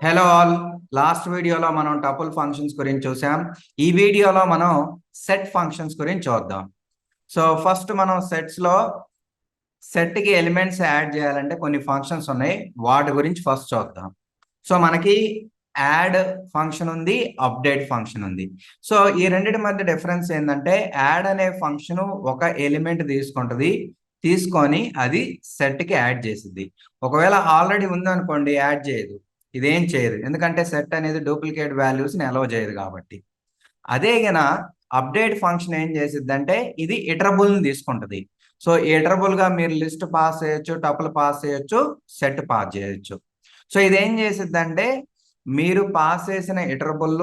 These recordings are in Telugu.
Hello all. లాస్ట్ వీడియోలో మనం టపుల్ ఫంక్షన్స్ గురించి చూసాం. ఈ వీడియోలో మనం సెట్ ఫంక్షన్స్ గురించి చూద్దాం. సో ఫస్ట్ మనం సెట్కి ఎలిమెంట్స్ యాడ్ చేయాలంటే కొన్ని ఫంక్షన్స్ ఉన్నాయి, వాటి గురించి ఫస్ట్ చూద్దాం. సో మనకి యాడ్ ఫంక్షన్ ఉంది, అప్డేట్ ఫంక్షన్ ఉంది. సో ఈ రెండింటి మధ్య డిఫరెన్స్ ఏంటంటే, యాడ్ అనే ఫంక్షన్ ఒక ఎలిమెంట్ తీసుకొని అది సెట్కి యాడ్ చేసిద్ది. ఒకవేళ ఆల్రెడీ ఉందనుకోండి యాడ్ చేయదు, ఇదేం చేయదు, ఎందుకంటే సెట్ అనేది డూప్లికేట్ వాల్యూస్ని అలౌ చేయదు కాబట్టి. అదే గన అప్డేట్ ఫంక్షన్ ఏం చేసిద్దంటే, ఇది ఇటరబుల్ని తీసుకుంటుంది. సో ఇటరబుల్గా మీరు లిస్ట్ పాస్ చేయొచ్చు, టపుల్ పాస్ చేయొచ్చు, సెట్ పాస్ చేయొచ్చు. సో ఇదేం చేసిద్దంటే, మీరు పాస్ చేసిన ఇటరబుల్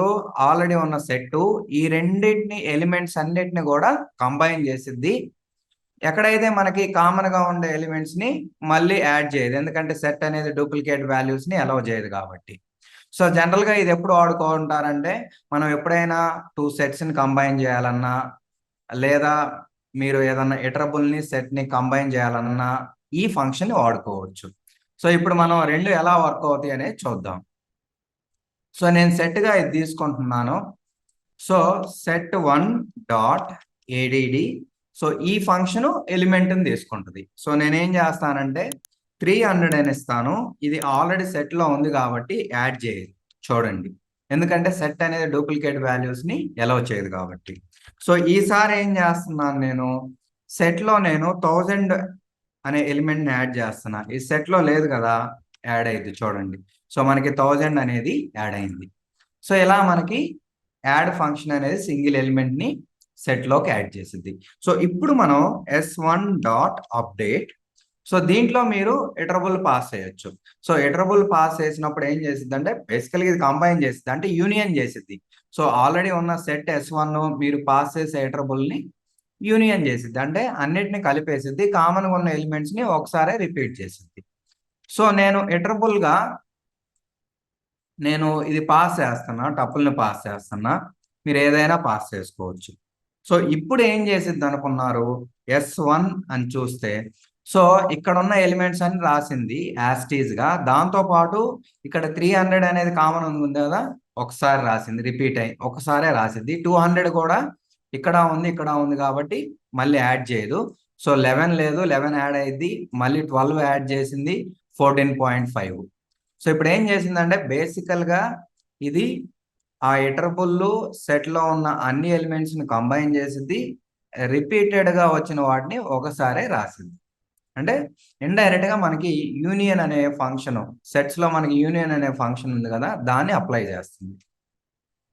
ఆల్రెడీ ఉన్న సెట్ ఈ రెండింటిని ఎలిమెంట్స్ అన్నిటిని కూడా కంబైన్ చేసిద్ది. ఎక్కడైతే మనకి కామన్ గా ఉండే ఎలిమెంట్స్ ని మళ్ళీ యాడ్ చేయదు, ఎందుకంటే సెట్ అనేది డూప్లికేట్ వాల్యూస్ ని అలౌ చేయదు కాబట్టి. సో జనరల్ గా ఇది ఎప్పుడు వాడుకుంటారంటే, మనం ఎప్పుడైనా టూ సెట్స్ ని కంబైన్ చేయాలన్నా, లేదా మీరు ఏదన్నా ఇటరబుల్ ని సెట్ ని కంబైన్ చేయాలన్నా ఈ ఫంక్షన్ ని వాడుకోవచ్చు. సో ఇప్పుడు మనం రెండు ఎలా వర్క్ అవుతాయి అనేది చూద్దాం. సో నేను సెట్ గా ఇది తీసుకుంటున్నాను. So set 1 dot add. So ఈ ఫంక్షన్ ఎలిమెంట్ని తీసుకుంటుంది. సో నేనేం చేస్తానంటే 300 అని ఇస్తాను. ఇది ఆల్రెడీ సెట్లో ఉంది కాబట్టి యాడ్ చేయదు, చూడండి, ఎందుకంటే సెట్ అనేది డూప్లికేట్ వాల్యూస్ని ఎలవ్ చేయదు కాబట్టి. సో ఈసారి ఏం చేస్తున్నాను, నేను సెట్లో 1000 అనే ఎలిమెంట్ని యాడ్ చేస్తున్నా. ఈ సెట్లో లేదు కదా, యాడ్ అయింది చూడండి. సో మనకి 1000 అనేది యాడ్ అయింది. సో ఇలా మనకి యాడ్ ఫంక్షన్ అనేది సింగిల్ ఎలిమెంట్ ని సెట్ లోకి యాడ్ చేసింది. సో ఇప్పుడు మనం s1 డాట్ అప్డేట్. సో దీంట్లో మీరు ఇటరబుల్ పాస్ చేయొచ్చు. సో ఇటరబుల్ పాస్ చేసినప్పుడు ఏం చేసిద్ది అంటే, బేసికల్గా ఇది కంబైన్ చేసిద్ది, అంటే యూనియన్ చేసిద్ది. సో ఆల్రెడీ ఉన్న సెట్ S1 మీరు పాస్ చేసే ఇటరబుల్ ని యూనియన్ చేసిద్ది, అంటే అన్నిటిని కలిపేసిద్ది, కామన్ గా ఉన్న ఎలిమెంట్స్ ని ఒకసారి రిపీట్ చేసిద్ది. సో నేను ఇటరబుల్ గా ఇది పాస్ చేస్తున్నా, టపుల్ని పాస్ చేస్తున్నా, మీరు ఏదైనా పాస్ చేసుకోవచ్చు. సో ఇప్పుడు ఏం చేసిద్ది అనుకున్నారు, S1 అని చూస్తే, సో ఇక్కడ ఉన్న ఎలిమెంట్స్ అని రాసింది యాస్టీజ్ గా, దాంతో పాటు ఇక్కడ 300 అనేది కామన్ ఉంది కదా, ఒకసారి రాసింది, రిపీట్ అయ్యి ఒకసారే రాసింది. 200 కూడా ఇక్కడ ఉంది కాబట్టి మళ్ళీ యాడ్ చేయదు. సో 11 లేదు, 11 యాడ్ అయ్యింది, మళ్ళీ 12 యాడ్ చేసింది, 14.5. సో ఇప్పుడు ఏం చేసిందంటే, బేసికల్ గా ఇది ఆ ఇటరబుల్ సెట్ లో ఉన్న అన్ని ఎలిమెంట్స్ ని కంబైన్ చేసింది, రిపీటెడ్ గా వచ్చిన వాటిని ఒకసారి రాసింది. అంటే ఇండైరెక్ట్ గా మనకి యూనియన్ అనే ఫంక్షన్, సెట్స్ లో మనకి యూనియన్ అనే ఫంక్షన్ ఉంది కదా, దాన్ని అప్లై చేస్తుంది.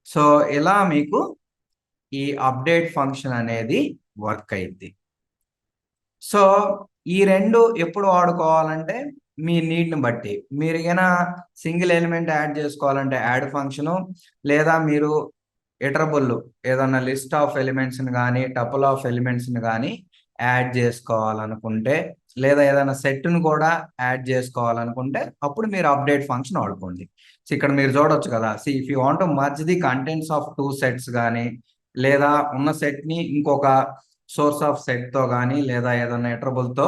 సో ఇలా మీకు ఈ అప్డేట్ ఫంక్షన్ అనేది వర్క్ అయింది. సో ఈ రెండు ఎప్పుడు వాడుకోవాలంటే, మీ నీడ్ని బట్టి. మీరు ఏదైనా సింగిల్ ఎలిమెంట్ యాడ్ చేసుకోవాలంటే యాడ్ ఫంక్షను, లేదా మీరు ఇటరబుల్ ఏదన్నా లిస్ట్ ఆఫ్ ఎలిమెంట్స్ని కానీ టపుల్ ఆఫ్ ఎలిమెంట్స్ని కానీ యాడ్ చేసుకోవాలనుకుంటే, లేదా ఏదైనా సెట్ను కూడా యాడ్ చేసుకోవాలనుకుంటే అప్పుడు మీరు అప్డేట్ ఫంక్షన్ వాడుకోండి. సో ఇక్కడ మీరు చూడొచ్చు కదా, if you want to merge the contents of two sets కానీ, లేదా ఉన్న సెట్ని ఇంకొక సోర్స్ ఆఫ్ సెట్తో కానీ, లేదా ఏదైనా ఇటరబుల్తో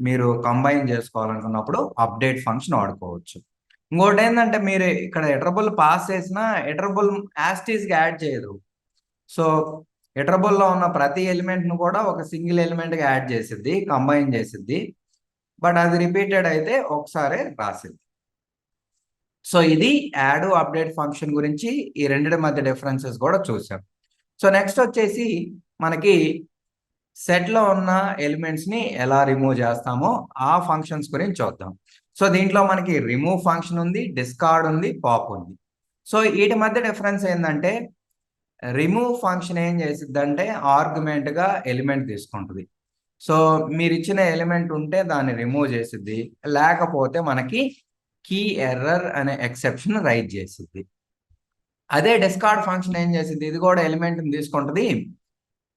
మీరు కంబైన్ చేసుకోవాలనుకున్నప్పుడు అప్డేట్ ఫంక్షన్ వాడుకోవచ్చు. ఇంకోటి ఏంటంటే, మీరు ఇక్కడ ఇటరబుల్ పాస్ చేసినా ఇటరబుల్ యాస్టీస్కి యాడ్ చేయదు. సో ఇటరబుల్లో ఉన్న ప్రతి ఎలిమెంట్ను కూడా ఒక సింగిల్ ఎలిమెంట్గా యాడ్ చేసిద్ది, కంబైన్ చేసిద్ది, బట్ అది రిపీటెడ్ అయితే ఒకసారి రాసిద్ది. సో ఇది యాడ్ అప్డేట్ ఫంక్షన్ గురించి, ఈ రెండింటి మధ్య డిఫరెన్సెస్ కూడా చూసాం. సో నెక్స్ట్ వచ్చేసి మనకి సెట్లో ఉన్న ఎలిమెంట్స్ని ఎలా రిమూవ్ చేస్తామో ఆ ఫంక్షన్స్ గురించి చూద్దాం. సో దీంట్లో మనకి రిమూవ్ ఫంక్షన్ ఉంది, డిస్కార్డ్ ఉంది, పాప్ ఉంది. సో వీటి మధ్య డిఫరెన్స్ ఏంటంటే, రిమూవ్ ఫంక్షన్ ఏం చేసిద్దంటే ఆర్గ్యుమెంట్గా ఎలిమెంట్ తీసుకుంటుంది. సో మీరు ఇచ్చిన ఎలిమెంట్ ఉంటే దాన్ని రిమూవ్ చేసిద్ది, లేకపోతే మనకి కీ ఎర్రర్ అనే ఎక్సెప్షన్ రైట్ చేసిద్ది. అదే డిస్కార్డ్ ఫంక్షన్ ఏం చేసిద్ది, ఇది కూడా ఎలిమెంట్ని తీసుకుంటుంది.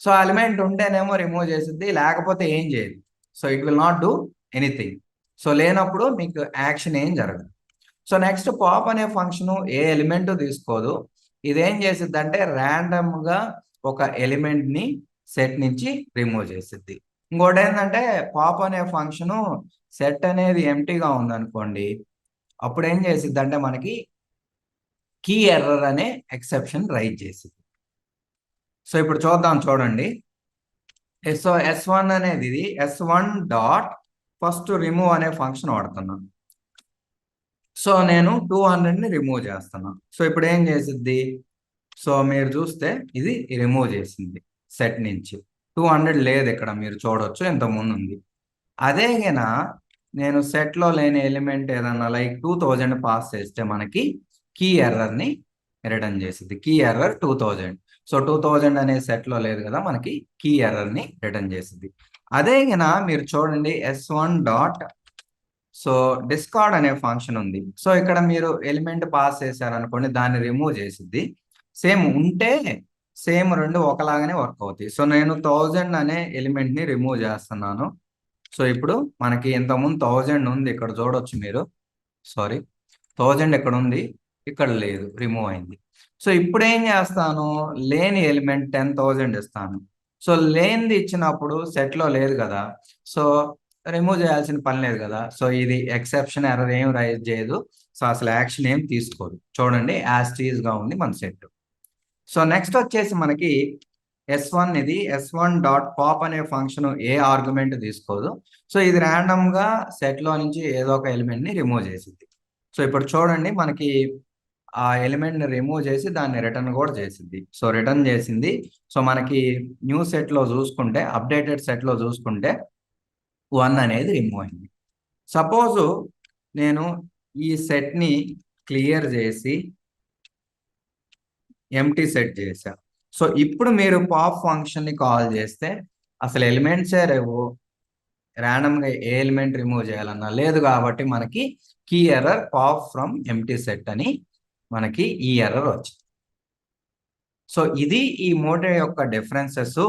సో ఎలిమెంట్ ఉంటేనేమో రిమూవ్ చేసిద్ది, లేకపోతే ఏం చేయదు. So it will not do anything. So లేనప్పుడు మీకు యాక్షన్ ఏం జరగదు. సో నెక్స్ట్ పాప్ అనే ఫంక్షన్ ఏ ఎలిమెంట్ తీసుకోదు. ఇదేం చేసిద్ది అంటే ర్యాండమ్గా ఒక ఎలిమెంట్ని సెట్ నుంచి రిమూవ్ చేసిద్ది. ఇంకోటి ఏంటంటే, పాప్ అనే ఫంక్షను సెట్ అనేది ఎంటీగా ఉందనుకోండి, అప్పుడు ఏం చేసిద్ది అంటే మనకి కీ ఎర్రర్ అనే ఎక్సెప్షన్ రైజ్ చేసింది. సో ఇప్పుడు చూద్దాం, చూడండి. సో S1 అనేది ఇది S1 డాట్ ఫస్ట్ రిమూవ్ అనే ఫంక్షన్ వాడుతున్నాను. సో నేను 200ని రిమూవ్ చేస్తున్నాను. సో ఇప్పుడు ఏం చేసిద్ది? సో మీరు చూస్తే ఇది రిమూవ్ చేసింది సెట్ నుంచి. 200 లేదు ఇక్కడ, మీరు చూడొచ్చు, ఇంతకుముందు ఉంది. అదే గిన నేను సెట్లో లేని ఎలిమెంట్ ఏదన్నా లైక్ 2000 పాస్ చేస్తే మనకి కీ ఎర్రర్ని రిటర్న్ చేసింది. Key error 2000. సో 2000 అనే సెట్లో లేదు కదా, మనకి కీ ఎర్రర్ని రిటర్న్ చేసింది. అదే గిన మీరు చూడండి S1 డాట్ సో డిస్కార్డ్ అనే ఫంక్షన్ ఉంది. సో ఇక్కడ మీరు ఎలిమెంట్ పాస్ చేశారనుకోండి, దాన్ని రిమూవ్ చేసిద్ది. సేమ్ ఉంటే సేమ్ రెండు ఒకలాగానే వర్క్ అవుతాయి. సో నేను 1000 అనే ఎలిమెంట్ని రిమూవ్ చేస్తున్నాను. సో ఇప్పుడు మనకి ఇంతకుముందు 1000 ఉంది, ఇక్కడ చూడొచ్చు మీరు. సారీ, 1000 ఇక్కడ ఉంది, ఇక్కడ లేదు, రిమూవ్ అయింది. సో ఇప్పుడు ఏం చేస్తాను? లేని ఎలిమెంట్ 10,000 ఇస్తాను. సో లేనిది ఇచ్చినప్పుడు సెట్లో లేదు కదా, సో రిమూవ్ చేయాల్సిన పని లేదు కదా. సో ఇది ఎక్సెప్షన్ ఎర్రర్ ఏం రైజ్ చేయదు. సో అసలు యాక్షన్ ఏం తీసుకోదు. చూడండి, యాజ్ టీజ్ గా ఉంది మన సెట్. సో నెక్స్ట్ వచ్చేసి మనకి S1 ఇది S1 డాట్ పాప్ అనే ఫంక్షన్ ఏ ఆర్గ్యుమెంట్ తీసుకోదు. సో ఇది ర్యాండమ్ గా సెట్ లో నుంచి ఏదో ఒక ఎలిమెంట్ ని రిమూవ్ చేసింది. సో ఇప్పుడు చూడండి, మనకి ఆ ఎలిమెంట్ ని రిమూవ్ చేసి దాన్ని రిటర్న్ కూడా చేసింది. సో రిటర్న్ చేసింది. సో మనకి న్యూ సెట్ లో చూసుకుంటే, అప్డేటెడ్ సెట్ లో చూసుకుంటే 1 అనేది రిమూవ్ అయింది. సపోజ్ నేను ఈ సెట్ ని క్లియర్ చేసి ఎంటీ సెట్ చేశా. సో ఇప్పుడు మీరు పాప్ ఫంక్షన్ ని కాల్ చేస్తే అసలు ఎలిమెంట్సే రేవు, ర్యాండమ్ గా ఏ ఎలిమెంట్ రిమూవ్ చేయాలన్నా లేదు, కాబట్టి మనకి key error pop from empty set అని మనకి ఈ ఎర్రర్ వచ్చింది. సో ఇది ఈ మోడల్ యొక్క డిఫరెన్సెస్.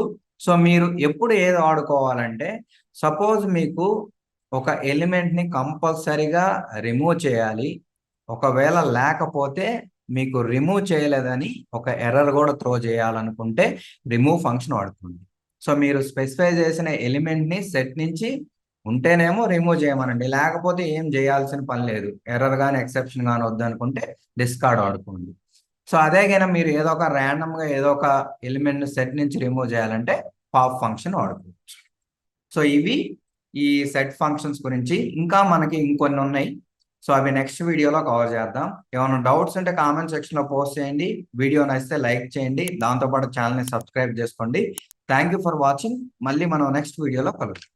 సో మీరు ఎప్పుడు ఏది వాడుకోవాలంటే, సపోజ్ మీకు ఒక ఎలిమెంట్ ని కంపల్సరీగా రిమూవ్ చేయాలి, ఒకవేళ లేకపోతే మీకు రిమూవ్ చేయలేదని ఒక ఎర్రర్ కూడా త్రో చేయాలనుకుంటే రిమూవ్ ఫంక్షన్ వాడుతుంది. సో మీరు స్పెసిఫై చేసిన ఎలిమెంట్ ని సెట్ నుంచి ఉంటేనేమో రిమూవ్ చేయమనండి, లేకపోతే ఏం చేయాల్సిన పని లేదు. ఎర్రర్ కానీ ఎక్సెప్షన్ కానీ వద్దనుకుంటే డిస్కార్డ్ వాడుకోండి. సో అదే కనుక మీరు ఏదో ఒక ర్యాండమ్ గా ఏదో ఒక ఎలిమెంట్ సెట్ నుంచి రిమూవ్ చేయాలంటే పాప్ ఫంక్షన్ వాడుకోవచ్చు. సో ఇవి ఈ సెట్ ఫంక్షన్స్ గురించి. ఇంకా మనకి ఇంకొన్ని ఉన్నాయి. సో అవి నెక్స్ట్ వీడియోలో కవర్ చేద్దాం. ఏమైనా డౌట్స్ ఉంటే కామెంట్ సెక్షన్ లో పోస్ట్ చేయండి. వీడియో నచ్చితే లైక్ చేయండి, దాంతోపాటు ఛానల్ని సబ్స్క్రైబ్ చేసుకోండి. Thank you for watching. మళ్ళీ మనం నెక్స్ట్ వీడియోలో కలుద్దాం.